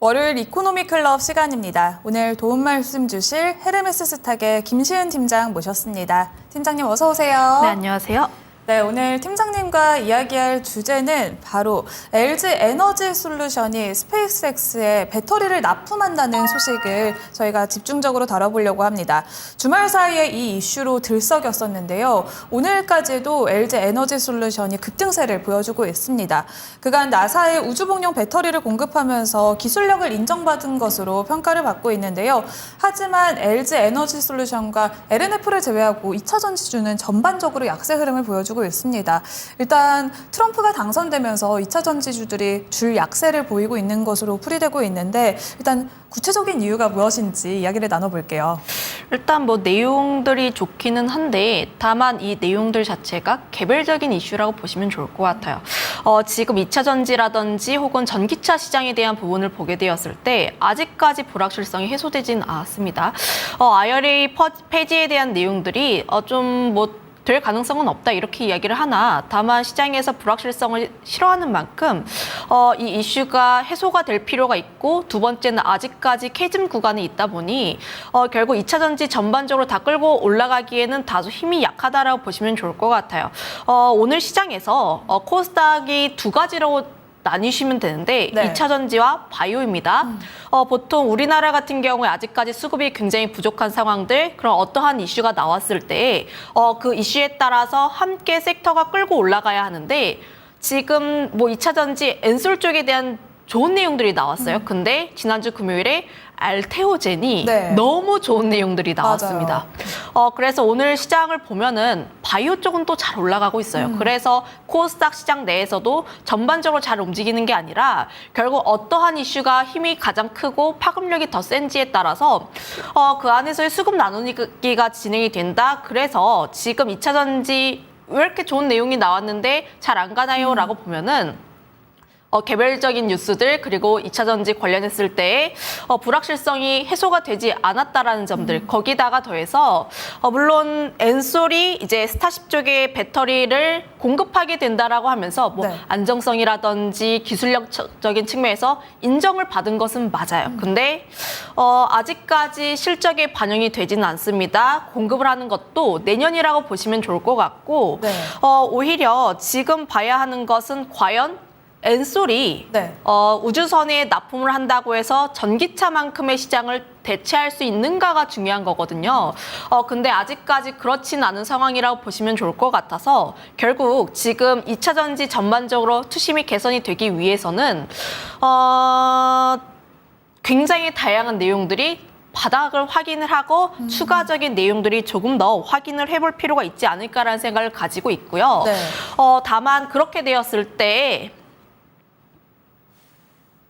월요일 이코노미 클럽 시간입니다. 오늘 도움 말씀 주실 헤르메스 스탁의 김시은 팀장 모셨습니다. 팀장님 어서 오세요. 네, 안녕하세요. 네, 오늘 팀장님과 이야기할 주제는 바로 LG 에너지 솔루션이 스페이스X에 배터리를 납품한다는 소식을 저희가 집중적으로 다뤄보려고 합니다. 주말 사이에 이 이슈로 들썩였었는데요. 오늘까지도 LG 에너지 솔루션이 급등세를 보여주고 있습니다. 그간 나사의 우주복용 배터리를 공급하면서 기술력을 인정받은 것으로 평가를 받고 있는데요. 하지만 LG 에너지 솔루션과 LNF를 제외하고 2차 전지주는 전반적으로 약세 흐름을 보여주고 있습니다. 일단 트럼프가 당선되면서 2차 전지주들이 줄 약세를 보이고 있는 것으로 풀이되고 있는데 일단 구체적인 이유가 무엇인지 이야기를 나눠볼게요. 일단 뭐 내용들이 좋기는 한데 다만 이 내용들 자체가 개별적인 이슈라고 보시면 좋을 것 같아요. 지금 2차 전지라든지 혹은 전기차 시장에 대한 부분을 보게 되었을 때 아직까지 불확실성이 해소되진 않았습니다. IRA 폐지에 대한 내용들이 될 가능성은 없다 이렇게 이야기를 하나 다만 시장에서 불확실성을 싫어하는 만큼 이 이슈가 해소가 될 필요가 있고 두 번째는 아직까지 캐즘 구간에 있다 보니 결국 2차 전지 전반적으로 다 끌고 올라가기에는 다소 힘이 약하다라고 보시면 좋을 것 같아요. 오늘 시장에서 코스닥이 두 가지로 나뉘시면 되는데 네. 2차 전지와 바이오입니다. 보통 우리나라 같은 경우에 아직까지 수급이 굉장히 부족한 상황들 그런 어떠한 이슈가 나왔을 때 그 이슈에 따라서 함께 섹터가 끌고 올라가야 하는데 지금 뭐 2차 전지 엔솔 쪽에 대한 좋은 내용들이 나왔어요. 근데 지난주 금요일에 알테오젠이 네. 너무 좋은 내용들이 나왔습니다. 그래서 오늘 시장을 보면은 바이오 쪽은 또 잘 올라가고 있어요. 그래서 코스닥 시장 내에서도 전반적으로 잘 움직이는 게 아니라 결국 어떠한 이슈가 힘이 가장 크고 파급력이 더 센지에 따라서 그 안에서의 수급 나누기가 진행이 된다. 그래서 지금 2차 전지 왜 이렇게 좋은 내용이 나왔는데 잘 안 가나요? 라고 보면은 개별적인 뉴스들 그리고 2차 전지 관련했을 때 불확실성이 해소가 되지 않았다라는 점들 거기다가 더해서 물론 엔솔이 이제 스타쉽 쪽에 배터리를 공급하게 된다라고 하면서 뭐 네. 안정성이라든지 기술력적인 측면에서 인정을 받은 것은 맞아요. 근데 아직까지 실적에 반영이 되지는 않습니다. 공급을 하는 것도 내년이라고 보시면 좋을 것 같고 네. 오히려 지금 봐야 하는 것은 과연 엔솔이 네. 우주선에 납품을 한다고 해서 전기차만큼의 시장을 대체할 수 있는가가 중요한 거거든요. 근데 아직까지 그렇진 않은 상황이라고 보시면 좋을 것 같아서 결국 지금 2차 전지 전반적으로 투심이 개선이 되기 위해서는 굉장히 다양한 내용들이 바닥을 확인을 하고 추가적인 내용들이 조금 더 확인을 해볼 필요가 있지 않을까라는 생각을 가지고 있고요. 네. 다만 그렇게 되었을 때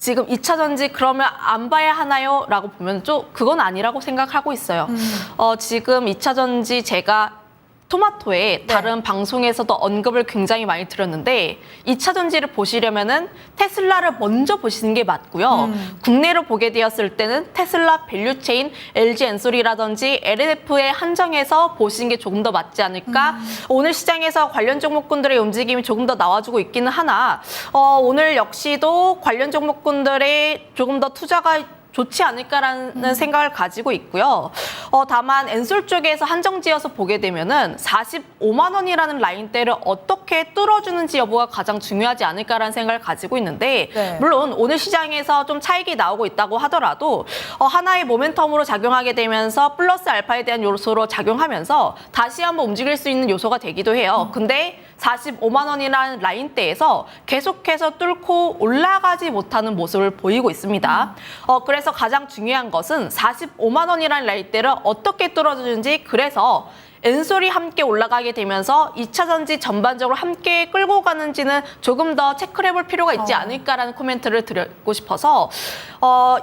지금 2차 전지 그러면 안 봐야 하나요? 라고 보면 좀 그건 아니라고 생각하고 있어요. 지금 2차 전지 제가 토마토의 다른 방송에서도 언급을 굉장히 많이 드렸는데 2차 전지를 보시려면은 테슬라를 먼저 보시는 게 맞고요. 국내로 보게 되었을 때는 테슬라 밸류체인 LG 엔솔이라든지 LNF에 한정해서 보시는 게 조금 더 맞지 않을까. 오늘 시장에서 관련 종목군들의 움직임이 조금 더 나와주고 있기는 하나 오늘 역시도 관련 종목군들의 조금 더 투자가 좋지 않을까라는 생각을 가지고 있고요. 다만 엔솔 쪽에서 한정지어서 보게 되면은 45만 원이라는 라인대를 어떻게 뚫어주는지 여부가 가장 중요하지 않을까라는 생각을 가지고 있는데 네. 물론 오늘 시장에서 좀 차익이 나오고 있다고 하더라도 하나의 모멘텀으로 작용하게 되면서 플러스 알파에 대한 요소로 작용하면서 다시 한번 움직일 수 있는 요소가 되기도 해요. 근데 45만 원이라는 라인대에서 계속해서 뚫고 올라가지 못하는 모습을 보이고 있습니다. 그래서 가장 중요한 것은 45만 원이라는 라인대를 어떻게 뚫어주는지 그래서 엔솔이 함께 올라가게 되면서 2차 전지 전반적으로 함께 끌고 가는지는 조금 더 체크를 해볼 필요가 있지 않을까라는 코멘트를 드리고 싶어서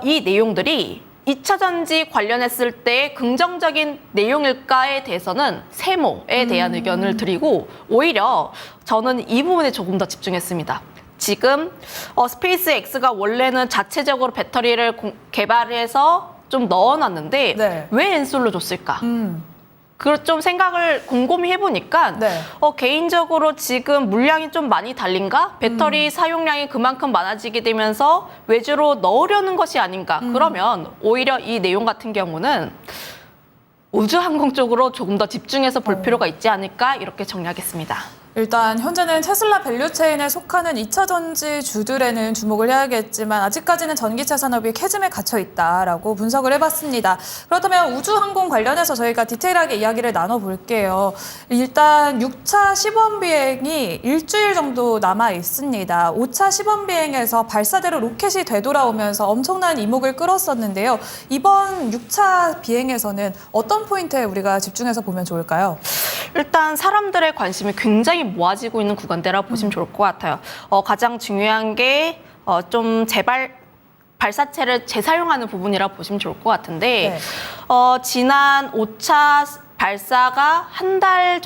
이 내용들이 2차 전지 관련했을 때 긍정적인 내용일까에 대해서는 세모에 대한 의견을 드리고 오히려 저는 이 부분에 조금 더 집중했습니다. 지금 스페이스X가 원래는 자체적으로 배터리를 개발해서 좀 넣어놨는데 네. 왜 엔솔로 줬을까? 좀 생각을 곰곰이 해보니까 네. 개인적으로 지금 물량이 좀 많이 달린가? 배터리 사용량이 그만큼 많아지게 되면서 외주로 넣으려는 것이 아닌가? 그러면 오히려 이 내용 같은 경우는 우주항공 쪽으로 조금 더 집중해서 볼 필요가 있지 않을까? 이렇게 정리하겠습니다. 일단 현재는 테슬라 밸류체인에 속하는 2차 전지 주들에는 주목을 해야겠지만 아직까지는 전기차 산업이 캐즘에 갇혀 있다라고 분석을 해봤습니다. 그렇다면 우주항공 관련해서 저희가 디테일하게 이야기를 나눠볼게요. 일단 6차 시범 비행이 일주일 정도 남아 있습니다. 5차 시범 비행에서 발사대로 로켓이 되돌아오면서 엄청난 이목을 끌었었는데요. 이번 6차 비행에서는 어떤 포인트에 우리가 집중해서 보면 좋을까요? 일단 사람들의 관심이 굉장히 모아지고 있는 구간대라고 보시면 좋을 것 같아요. 가장 중요한 게 좀 발사체를 재사용하는 부분이라고 보시면 좋을 것 같은데 네. 지난 5차 발사가 한 달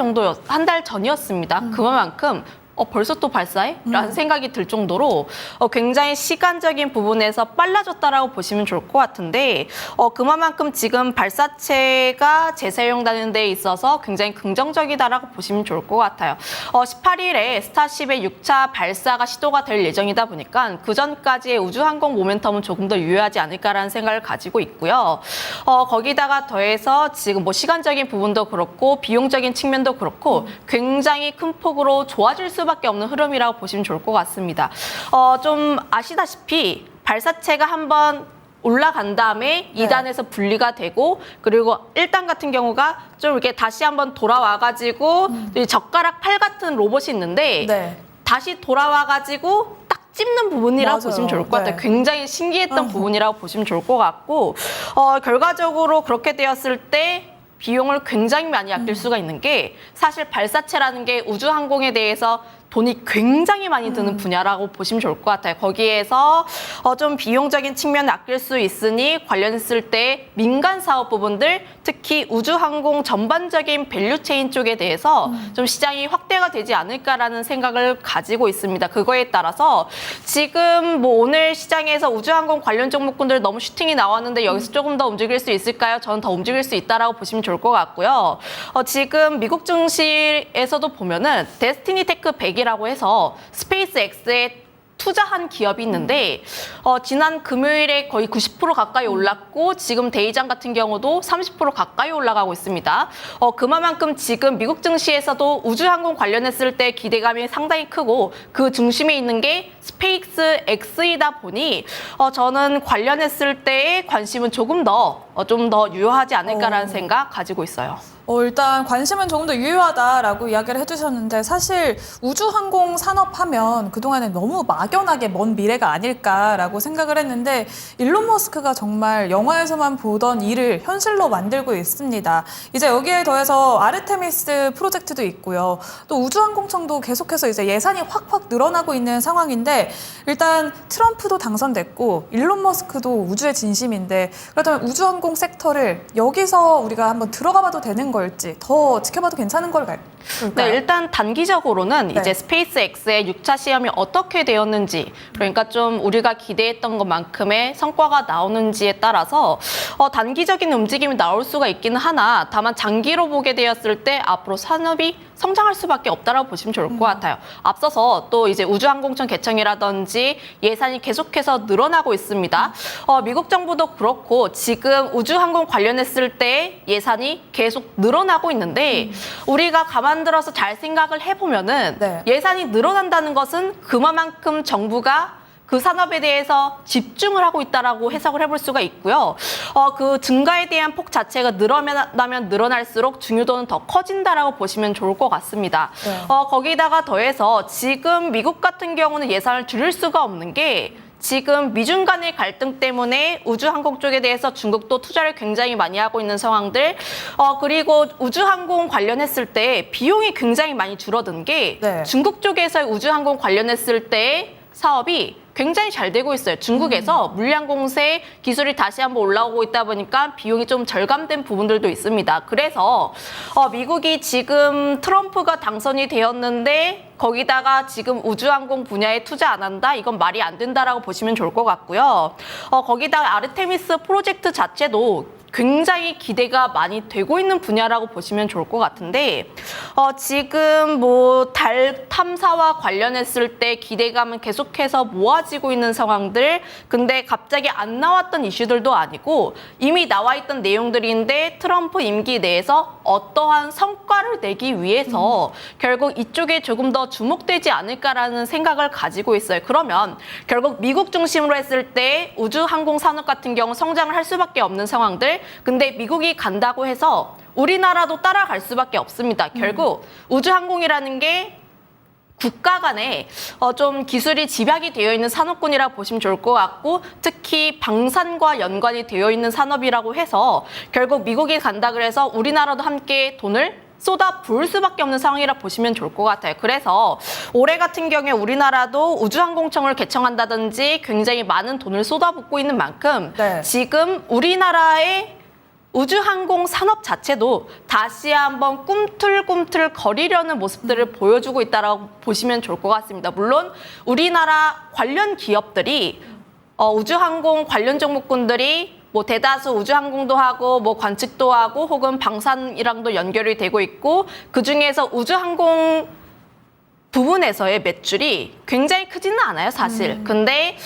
전이었습니다. 그만큼 벌써 또 발사해? 라는 생각이 들 정도로 굉장히 시간적인 부분에서 빨라졌다라고 보시면 좋을 것 같은데 그만큼 지금 발사체가 재사용되는 데 있어서 굉장히 긍정적이다라고 보시면 좋을 것 같아요. 18일에 스타쉽의 6차 발사가 시도가 될 예정이다 보니까 그 전까지의 우주항공 모멘텀은 조금 더 유효하지 않을까라는 생각을 가지고 있고요. 거기다가 더해서 지금 뭐 시간적인 부분도 그렇고 비용적인 측면도 그렇고 굉장히 큰 폭으로 좋아질 수밖에 없는 흐름이라고 보시면 좋을 것 같습니다. 좀 아시다시피 발사체가 한번 올라간 다음에 네. 2단에서 분리가 되고 그리고 1단 같은 경우가 좀 이렇게 다시 한번 돌아와가지고 이 젓가락 팔 같은 로봇이 있는데 네. 다시 돌아와가지고 딱 찝는 부분이라고 맞아요. 보시면 좋을 것 같아요. 네. 굉장히 신기했던 부분이라고 보시면 좋을 것 같고 결과적으로 그렇게 되었을 때 비용을 굉장히 많이 아낄 수가 있는 게 사실 발사체라는 게 우주항공에 대해서 돈이 굉장히 많이 드는 분야라고 보시면 좋을 것 같아요. 거기에서 좀 비용적인 측면을 아낄 수 있으니 관련했을 때 민간 사업 부분들 특히 우주항공 전반적인 밸류체인 쪽에 대해서 좀 시장이 확대가 되지 않을까라는 생각을 가지고 있습니다. 그거에 따라서 지금 뭐 오늘 시장에서 우주항공 관련 종목군들 너무 슈팅이 나왔는데 여기서 조금 더 움직일 수 있을까요? 저는 더 움직일 수 있다라고 보시면 좋을 것 같고요. 지금 미국 증시에서도 보면은 데스티니 테크 100이라고 해서 스페이스X에 투자한 기업이 있는데 지난 금요일에 거의 90% 가까이 올랐고 지금 데이장 같은 경우도 30% 가까이 올라가고 있습니다. 그만큼 지금 미국 증시에서도 우주항공 관련했을 때 기대감이 상당히 크고 그 중심에 있는 게 스페이스X이다 보니 저는 관련했을 때의 관심은 조금 더 좀 더 유효하지 않을까라는 생각 가지고 있어요. 일단 관심은 조금 더 유효하다라고 이야기를 해주셨는데 사실 우주항공 산업하면 그동안에 너무 막연하게 먼 미래가 아닐까라고 생각을 했는데 일론 머스크가 정말 영화에서만 보던 일을 현실로 만들고 있습니다. 이제 여기에 더해서 아르테미스 프로젝트도 있고요. 또 우주항공청도 계속해서 이제 예산이 확확 늘어나고 있는 상황인데 일단 트럼프도 당선됐고 일론 머스크도 우주의 진심인데 그렇다면 우주항공 섹터를 여기서 우리가 한번 들어가 봐도 되는 걸지 더 지켜봐도 괜찮은 걸까요? 네, 일단 단기적으로는 네. 이제 스페이스X의 6차 시험이 어떻게 되었는지 그러니까 좀 우리가 기대했던 것만큼의 성과가 나오는지에 따라서 단기적인 움직임이 나올 수가 있기는 하나 다만 장기로 보게 되었을 때 앞으로 산업이 성장할 수밖에 없다라고 보시면 좋을 것 같아요. 앞서서 또 이제 우주항공청 개청이라든지 예산이 계속해서 늘어나고 있습니다. 미국 정부도 그렇고 지금 우주항공 관련했을 때 예산이 계속 늘어나고 있는데 우리가 가만 들어서 잘 생각을 해보면은 네. 예산이 늘어난다는 것은 그만큼 정부가 그 산업에 대해서 집중을 하고 있다라고 해석을 해볼 수가 있고요. 그 증가에 대한 폭 자체가 늘어나면 늘어날수록 중요도는 더 커진다라고 보시면 좋을 것 같습니다. 네. 거기다가 더해서 지금 미국 같은 경우는 예산을 줄일 수가 없는 게 지금 미중 간의 갈등 때문에 우주항공 쪽에 대해서 중국도 투자를 굉장히 많이 하고 있는 상황들 그리고 우주항공 관련했을 때 비용이 굉장히 많이 줄어든 게 네. 중국 쪽에서 우주항공 관련했을 때 사업이 굉장히 잘 되고 있어요. 중국에서 물량 공세 기술이 다시 한번 올라오고 있다 보니까 비용이 좀 절감된 부분들도 있습니다. 그래서 미국이 지금 트럼프가 당선이 되었는데 거기다가 지금 우주항공 분야에 투자 안 한다? 이건 말이 안 된다라고 보시면 좋을 것 같고요. 거기다가 아르테미스 프로젝트 자체도 굉장히 기대가 많이 되고 있는 분야라고 보시면 좋을 것 같은데 지금 뭐 달 탐사와 관련했을 때 기대감은 계속해서 모아지고 있는 상황들 근데 갑자기 안 나왔던 이슈들도 아니고 이미 나와 있던 내용들인데 트럼프 임기 내에서 어떠한 성과를 내기 위해서 결국 이쪽에 조금 더 주목되지 않을까라는 생각을 가지고 있어요. 그러면 결국 미국 중심으로 했을 때 우주항공 산업 같은 경우 성장을 할 수밖에 없는 상황들 근데 미국이 간다고 해서 우리나라도 따라갈 수밖에 없습니다. 결국 우주항공이라는 게 국가 간에 좀 기술이 집약이 되어 있는 산업군이라 보시면 좋을 것 같고 특히 방산과 연관이 되어 있는 산업이라고 해서 결국 미국이 간다 그래서 우리나라도 함께 돈을 쏟아 부을 수밖에 없는 상황이라 보시면 좋을 것 같아요. 그래서 올해 같은 경우에 우리나라도 우주항공청을 개청한다든지 굉장히 많은 돈을 쏟아붓고 있는 만큼 네. 지금 우리나라의 우주항공 산업 자체도 다시 한번 꿈틀꿈틀 거리려는 모습들을 보여주고 있다고 보시면 좋을 것 같습니다. 물론 우리나라 관련 기업들이 우주항공 관련 종목군들이 뭐 대다수 우주항공도 하고 뭐 관측도 하고 혹은 방산이랑도 연결이 되고 있고 그중에서 우주항공 부분에서의 매출이 굉장히 크지는 않아요, 사실. 근데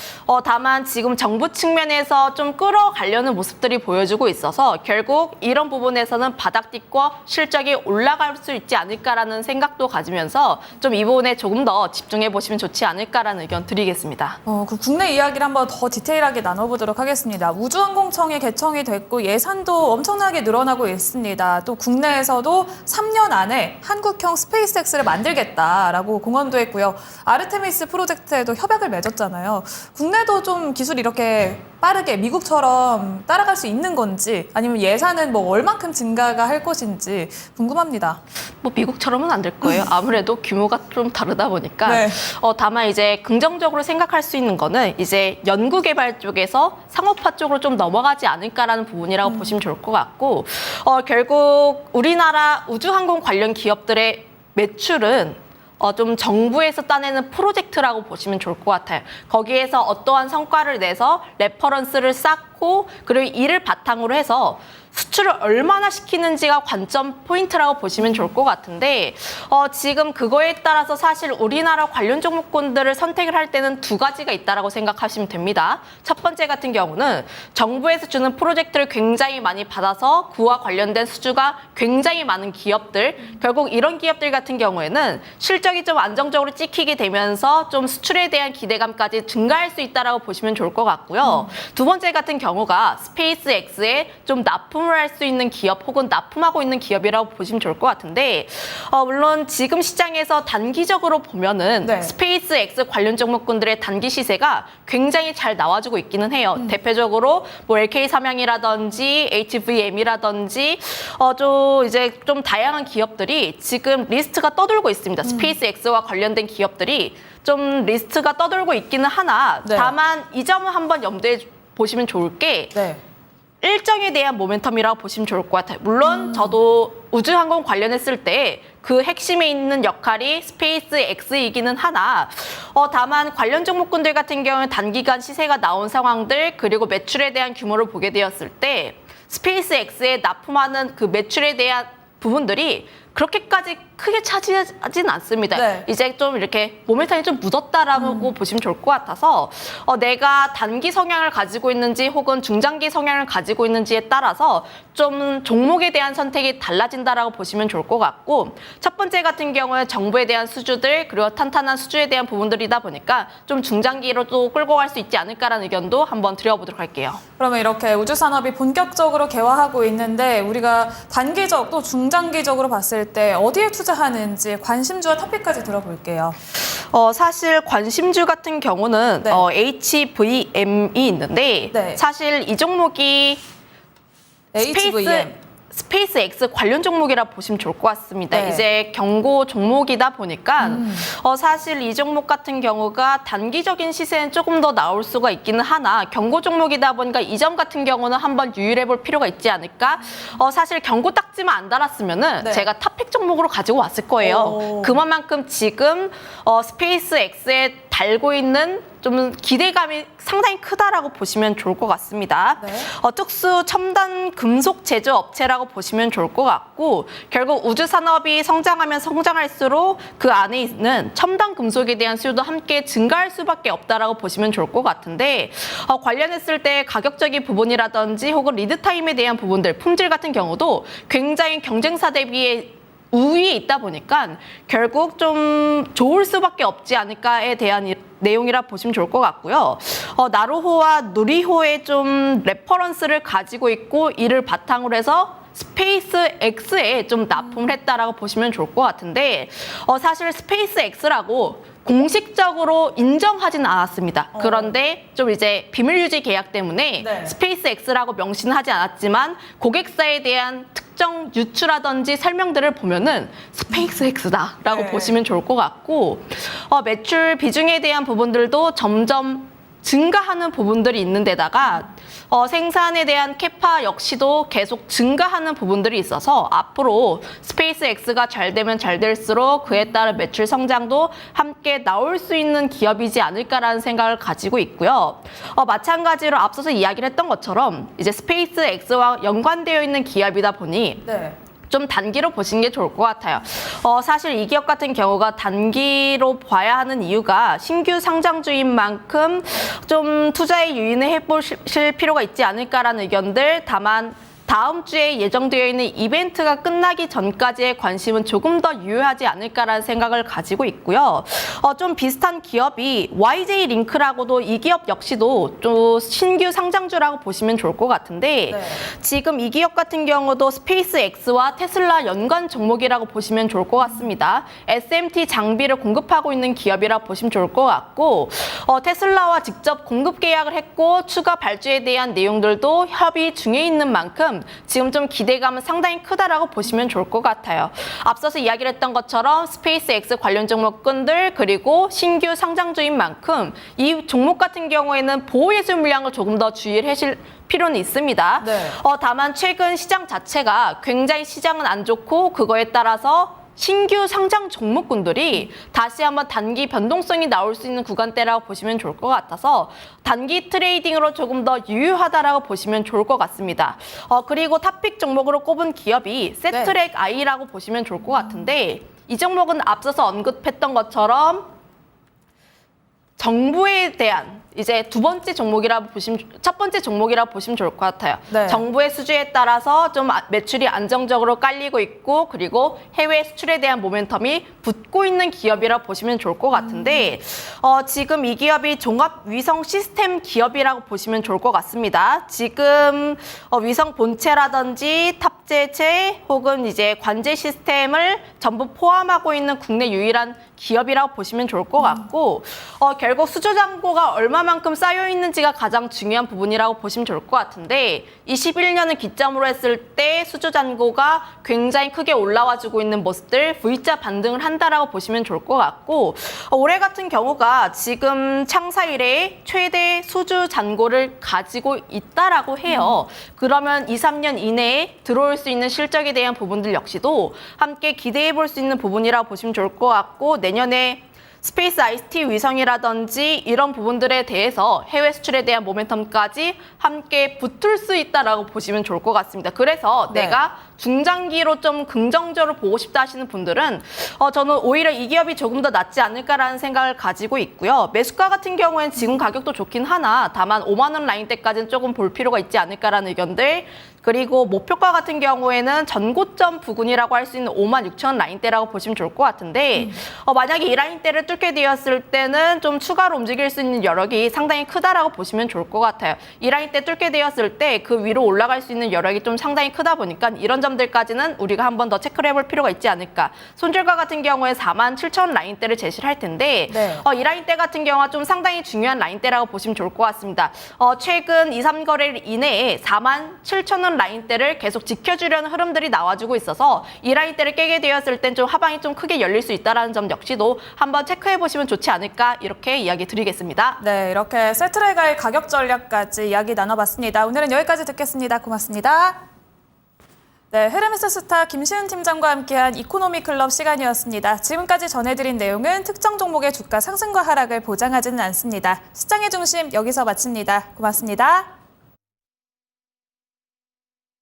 다만 지금 정부 측면에서 좀 끌어가려는 모습들이 보여주고 있어서 결국 이런 부분에서는 바닥뒷과 실적이 올라갈 수 있지 않을까라는 생각도 가지면서 좀 이 부분에 조금 더 집중해 보시면 좋지 않을까라는 의견 드리겠습니다. 그 국내 이야기를 한번 더 디테일하게 나눠보도록 하겠습니다. 우주항공청이 개청이 됐고 예산도 엄청나게 늘어나고 있습니다. 또 국내에서도 3년 안에 한국형 스페이스X를 만들겠다라고 공언도 했고요. 아르테미스 프로젝트에도 협약을 맺었잖아요. 국내도 좀 기술이 이렇게 빠르게 미국처럼 따라갈 수 있는 건지 아니면 예산은 뭐 얼만큼 증가가 할 것인지 궁금합니다. 뭐 미국처럼은 안 될 거예요. 아무래도 규모가 좀 다르다 보니까. 네. 다만 이제 긍정적으로 생각할 수 있는 거는 이제 연구개발 쪽에서 상업화 쪽으로 좀 넘어가지 않을까라는 부분이라고 보시면 좋을 것 같고 결국 우리나라 우주항공 관련 기업들의 매출은 좀 정부에서 따내는 프로젝트라고 보시면 좋을 것 같아요. 거기에서 어떠한 성과를 내서 레퍼런스를 쌓고 그리고 이를 바탕으로 해서 수출을 얼마나 시키는지가 관점 포인트라고 보시면 좋을 것 같은데 지금 그거에 따라서 사실 우리나라 관련 종목군들을 선택을 할 때는 두 가지가 있다라고 생각하시면 됩니다. 첫 번째 같은 경우는 정부에서 주는 프로젝트를 굉장히 많이 받아서 그와 관련된 수주가 굉장히 많은 기업들 결국 이런 기업들 같은 경우에는 실적이 좀 안정적으로 찍히게 되면서 좀 수출에 대한 기대감까지 증가할 수 있다라고 보시면 좋을 것 같고요. 두 번째 같은 경우가 스페이스X에 좀 납품을 할 수 있는 기업 혹은 납품하고 있는 기업이라고 보시면 좋을 것 같은데 물론 지금 시장에서 단기적으로 보면은 네. 스페이스X 관련 종목군들의 단기 시세가 굉장히 잘 나와주고 있기는 해요. 대표적으로 뭐 LK 삼양이라든지 HVM이라든지 이제 좀 다양한 기업들이 지금 리스트가 떠돌고 있습니다. 스페이스X와 관련된 기업들이 좀 리스트가 떠돌고 있기는 하나 네. 다만 이 점은 한번 염두에 보시면 좋을 게 네. 일정에 대한 모멘텀이라고 보시면 좋을 것 같아요. 물론 저도 우주항공 관련했을 때 그 핵심에 있는 역할이 스페이스 X이기는 하나 다만 관련 종목군들 같은 경우는 단기간 시세가 나온 상황들 그리고 매출에 대한 규모를 보게 되었을 때 스페이스 X에 납품하는 그 매출에 대한 부분들이 그렇게까지 크게 차지하진 않습니다. 네. 이제 좀 이렇게 모멘텀이 좀 묻었다라고 보시면 좋을 것 같아서 내가 단기 성향을 가지고 있는지 혹은 중장기 성향을 가지고 있는지에 따라서 좀 종목에 대한 선택이 달라진다라고 보시면 좋을 것 같고 첫 번째 같은 경우는 정부에 대한 수주들 그리고 탄탄한 수주에 대한 부분들이다 보니까 좀 중장기로도 끌고 갈 수 있지 않을까라는 의견도 한번 드려보도록 할게요. 그러면 이렇게 우주 산업이 본격적으로 개화하고 있는데 우리가 단기적 또 중장기적으로 봤을 때 어디에 투자하는지 관심주와 토픽까지 들어볼게요. 사실 관심주 같은 경우는 네. HVM이 있는데 네. 사실 이 종목이 HVM. 스페이스X 관련 종목이라 보시면 좋을 것 같습니다. 네. 이제 경고 종목이다 보니까 사실 이 종목 같은 경우가 단기적인 시세는 조금 더 나올 수가 있기는 하나 경고 종목이다 보니까 이 점 같은 경우는 한번 유의해 볼 필요가 있지 않을까? 사실 경고 딱지만 안 달았으면은 네. 제가 탑픽 종목으로 가지고 왔을 거예요. 오. 그만큼 지금 스페이스X의 달고 있는 좀 기대감이 상당히 크다라고 보시면 좋을 것 같습니다. 네. 특수 첨단 금속 제조 업체라고 보시면 좋을 것 같고 결국 우주 산업이 성장하면 성장할수록 그 안에 있는 첨단 금속에 대한 수요도 함께 증가할 수밖에 없다라고 보시면 좋을 것 같은데 관련했을 때 가격적인 부분이라든지 혹은 리드 타임에 대한 부분들, 품질 같은 경우도 굉장히 경쟁사 대비에 우위에 있다 보니까 결국 좀 좋을 수밖에 없지 않을까에 대한 내용이라 보시면 좋을 것 같고요. 나루호와 누리호의 좀 레퍼런스를 가지고 있고 이를 바탕으로 해서 스페이스 X에 좀 납품을 했다라고 보시면 좋을 것 같은데 사실 스페이스 X라고 공식적으로 인정하진 않았습니다. 그런데 좀 이제 비밀 유지 계약 때문에 네. 스페이스 X라고 명시는 하지 않았지만 고객사에 대한 특정 유추라든지 설명들을 보면은 스페이스 X다라고 네. 보시면 좋을 것 같고 매출 비중에 대한 부분들도 점점 증가하는 부분들이 있는 데다가 생산에 대한 캐파 역시도 계속 증가하는 부분들이 있어서 앞으로 스페이스 X가 잘 되면 잘 될수록 그에 따른 매출 성장도 함께 나올 수 있는 기업이지 않을까라는 생각을 가지고 있고요. 마찬가지로 앞서서 이야기를 했던 것처럼 이제 스페이스 X와 연관되어 있는 기업이다 보니 네. 좀 단기로 보시는 게 좋을 것 같아요. 사실 이 기업 같은 경우가 단기로 봐야 하는 이유가 신규 상장주인 만큼 좀 투자에 유인을 해보실 필요가 있지 않을까라는 의견들, 다만 다음 주에 예정되어 있는 이벤트가 끝나기 전까지의 관심은 조금 더 유효하지 않을까라는 생각을 가지고 있고요. 좀 비슷한 기업이 YJ 링크라고도 이 기업 역시도 또 신규 상장주라고 보시면 좋을 것 같은데 네. 지금 이 기업 같은 경우도 스페이스 X와 테슬라 연관 종목이라고 보시면 좋을 것 같습니다. SMT 장비를 공급하고 있는 기업이라 보시면 좋을 것 같고 테슬라와 직접 공급 계약을 했고 추가 발주에 대한 내용들도 협의 중에 있는 만큼 지금 좀 기대감은 상당히 크다라고 보시면 좋을 것 같아요. 앞서서 이야기를 했던 것처럼 스페이스 X 관련 종목군들 그리고 신규 상장주인 만큼 이 종목 같은 경우에는 보호예술 물량을 조금 더 주의를 하실 필요는 있습니다. 네. 다만 최근 시장 자체가 굉장히 시장은 안 좋고 그거에 따라서 신규 상장 종목군들이 다시 한번 단기 변동성이 나올 수 있는 구간대라고 보시면 좋을 것 같아서 단기 트레이딩으로 조금 더 유효하다라고 보시면 좋을 것 같습니다. 그리고 탑픽 종목으로 꼽은 기업이 세트렉 I라고 보시면 좋을 것 같은데 이 종목은 앞서서 언급했던 것처럼 정부에 대한 이제 첫 번째 종목이라고 보시면 좋을 것 같아요. 네. 정부의 수주에 따라서 좀 매출이 안정적으로 깔리고 있고 그리고 해외 수출에 대한 모멘텀이 붙고 있는 기업이라 보시면 좋을 것 같은데 지금 이 기업이 종합 위성 시스템 기업이라고 보시면 좋을 것 같습니다. 지금 위성 본체라든지 탑재체 혹은 이제 관제 시스템을 전부 포함하고 있는 국내 유일한 기업이라고 보시면 좋을 것 같고 결국 수주 잔고가 얼마만큼 쌓여 있는지가 가장 중요한 부분이라고 보시면 좋을 것 같은데 21년을 기점으로 했을 때 수주 잔고가 굉장히 크게 올라와주고 있는 모습들 V자 반등을 한다라고 보시면 좋을 것 같고 올해 같은 경우가 지금 창사 이래 최대 수주 잔고를 가지고 있다라고 해요. 그러면 2, 3년 이내에 들어올 수 있는 실적에 대한 부분들 역시도 함께 기대해 볼 수 있는 부분이라고 보시면 좋을 것 같고 내년에 스페이스 ICT 위성이라든지 이런 부분들에 대해서 해외 수출에 대한 모멘텀까지 함께 붙을 수 있다라고 보시면 좋을 것 같습니다. 그래서 네. 내가 중장기로 좀 긍정적으로 보고 싶다 하시는 분들은 저는 오히려 이 기업이 조금 더 낫지 않을까라는 생각을 가지고 있고요. 매수가 같은 경우에는 지금 가격도 좋긴 하나 다만 5만 원 라인대까지는 조금 볼 필요가 있지 않을까라는 의견들 그리고 목표가 같은 경우에는 전고점 부근이라고 할 수 있는 5만 6천 원 라인대라고 보시면 좋을 것 같은데 만약에 이 라인대를 뚫게 되었을 때는 좀 추가로 움직일 수 있는 여력이 상당히 크다라고 보시면 좋을 것 같아요. 이 라인대 뚫게 되었을 때 그 위로 올라갈 수 있는 여력이 좀 상당히 크다 보니까 이런 점들까지는 우리가 한 번 더 체크를 해볼 필요가 있지 않을까. 손절가 같은 경우에 4만 7천 원 라인대를 제시를 할 텐데 네. 이 라인대 같은 경우가 좀 상당히 중요한 라인대라고 보시면 좋을 것 같습니다. 최근 2, 3거래일 이내에 4만 7천 원 라인대를 계속 지켜주려는 흐름들이 나와주고 있어서 이 라인대를 깨게 되었을 땐 좀 하방이 좀 크게 열릴 수 있다는 점 역시도 한번 체크해 보시면 좋지 않을까 이렇게 이야기 드리겠습니다. 네, 이렇게 세트랙의 가격 전략까지 이야기 나눠봤습니다. 오늘은 여기까지 듣겠습니다. 고맙습니다. 네, 헤르메스 스타 김시은 팀장과 함께한 이코노미 클럽 시간이었습니다. 지금까지 전해드린 내용은 특정 종목의 주가 상승과 하락을 보장하지는 않습니다. 시장의 중심 여기서 마칩니다. 고맙습니다.